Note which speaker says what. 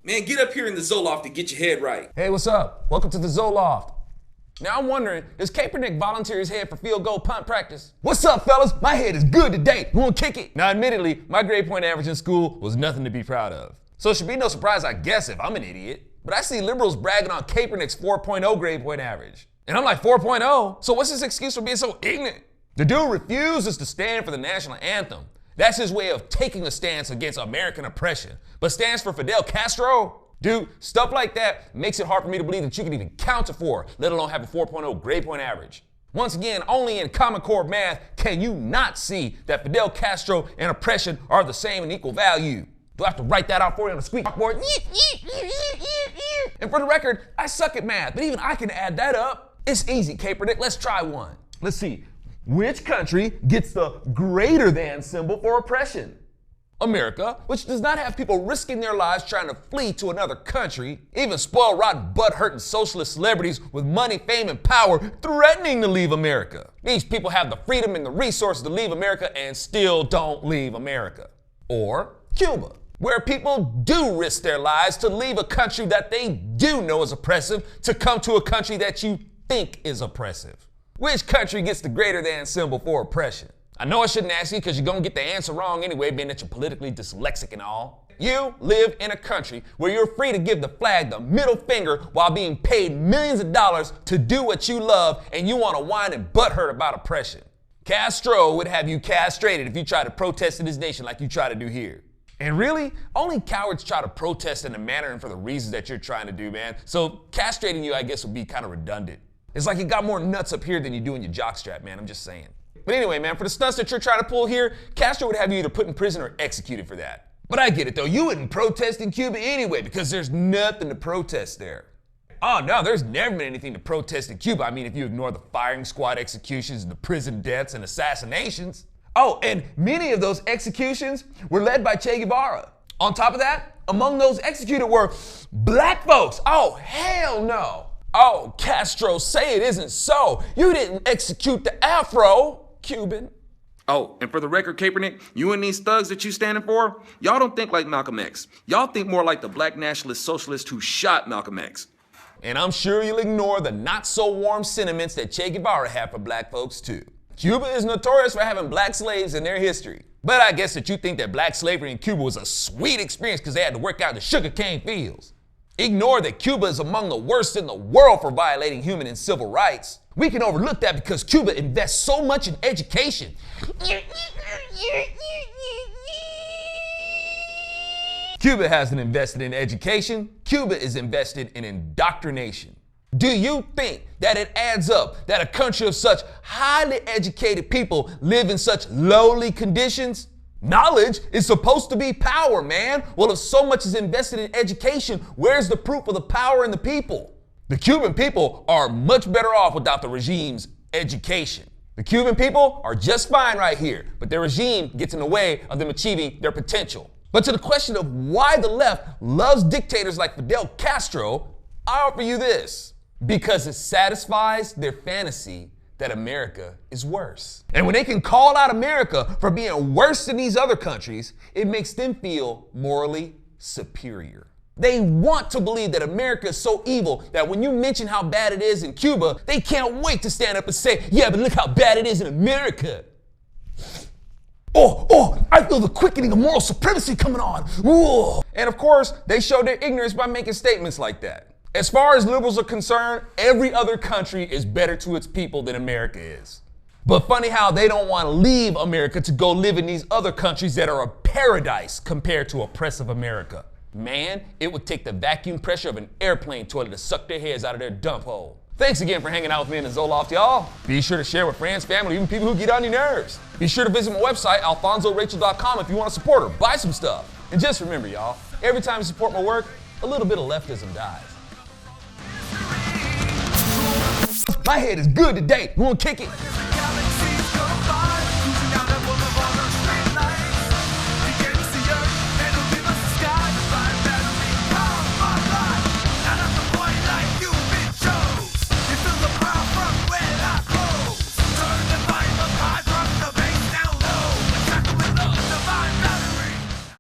Speaker 1: Man, get up here in the Zoloft to get your head right.
Speaker 2: Hey, what's up? Welcome to the Zoloft. Now I'm wondering, does Kaepernick volunteer his head for field goal punt practice? What's up, fellas? My head is good today. You wanna kick it? Now, admittedly, my grade point average in school was nothing to be proud of. So it should be no surprise, I guess, if I'm an idiot. But I see liberals bragging on Kaepernick's 4.0 grade point average. And I'm like, 4.0? So what's his excuse for being so ignorant? The dude refuses to stand for the national anthem. That's his way of taking a stance against American oppression. But stands for Fidel Castro? Dude, stuff like that makes it hard for me to believe that you can even count to 4, let alone have a 4.0 grade point average. Once again, only in Common Core math can you not see that Fidel Castro and oppression are the same and equal value. Do I have to write that out for you on a squeak board? And for the record, I suck at math, but even I can add that up. It's easy, Kaepernick. Let's try one. Let's see. Which country gets the greater than symbol for oppression? America, which does not have people risking their lives trying to flee to another country, even spoiled, rotten, butt-hurting socialist celebrities with money, fame, and power threatening to leave America. These people have the freedom and the resources to leave America and still don't leave America. Or Cuba, where people do risk their lives to leave a country that they do know is oppressive to come to a country that you think is oppressive. Which country gets the greater than symbol for oppression? I know I shouldn't ask you because you're gonna get the answer wrong anyway, being that you're politically dyslexic and all. You live in a country where you're free to give the flag the middle finger while being paid millions of dollars to do what you love, and you wanna whine and butthurt about oppression. Castro would have you castrated if you try to protest in his nation like you try to do here. And really, only cowards try to protest in the manner and for the reasons that you're trying to do, man. So castrating you, I guess, would be kind of redundant. It's like you got more nuts up here than you do in your jockstrap, man. I'm just saying. But anyway, man, for the stunts that you're trying to pull here, Castro would have you either put in prison or executed for that. But I get it, though. You wouldn't protest in Cuba anyway because there's nothing to protest there. Oh, no, there's never been anything to protest in Cuba. I mean, if you ignore the firing squad executions, the prison deaths, and assassinations. Oh, and many of those executions were led by Che Guevara. On top of that, among those executed were black folks. Oh, hell no. Oh, Castro, say it isn't so. You didn't execute the Afro, Cuban.
Speaker 1: Oh, and for the record, Kaepernick, you and these thugs that you standing for, y'all don't think like Malcolm X. Y'all think more like the black nationalist socialist who shot Malcolm X.
Speaker 2: And I'm sure you'll ignore the not-so-warm sentiments that Che Guevara had for black folks, too. Cuba is notorious for having black slaves in their history. But I guess that you think that black slavery in Cuba was a sweet experience because they had to work out the sugarcane fields. Ignore that Cuba is among the worst in the world for violating human and civil rights. We can overlook that because Cuba invests so much in education. Cuba hasn't invested in education. Cuba is invested in indoctrination. Do you think that it adds up that a country of such highly educated people live in such lowly conditions? Knowledge is supposed to be power, man. Well, if so much is invested in education, where's the proof of the power in the people? The Cuban people are much better off without the regime's education. The Cuban people are just fine right here, but their regime gets in the way of them achieving their potential. But to the question of why the left loves dictators like Fidel Castro, I offer you this. Because it satisfies their fantasy that America is worse. And when they can call out America for being worse than these other countries, it makes them feel morally superior. They want to believe that America is so evil that when you mention how bad it is in Cuba, they can't wait to stand up and say, yeah, but look how bad it is in America. Oh, I feel the quickening of moral supremacy coming on. Ooh. And of course, they show their ignorance by making statements like that. As far as liberals are concerned, every other country is better to its people than America is. But funny how they don't want to leave America to go live in these other countries that are a paradise compared to oppressive America. Man, it would take the vacuum pressure of an airplane toilet to suck their heads out of their dump hole. Thanks again for hanging out with me in the Zoloft, y'all. Be sure to share with friends, family, even people who get on your nerves. Be sure to visit my website, alfonsorachel.com, if you want to support her. Buy some stuff. And just remember, y'all, every time you support my work, a little bit of leftism dies. My head is good today. You wanna kick it?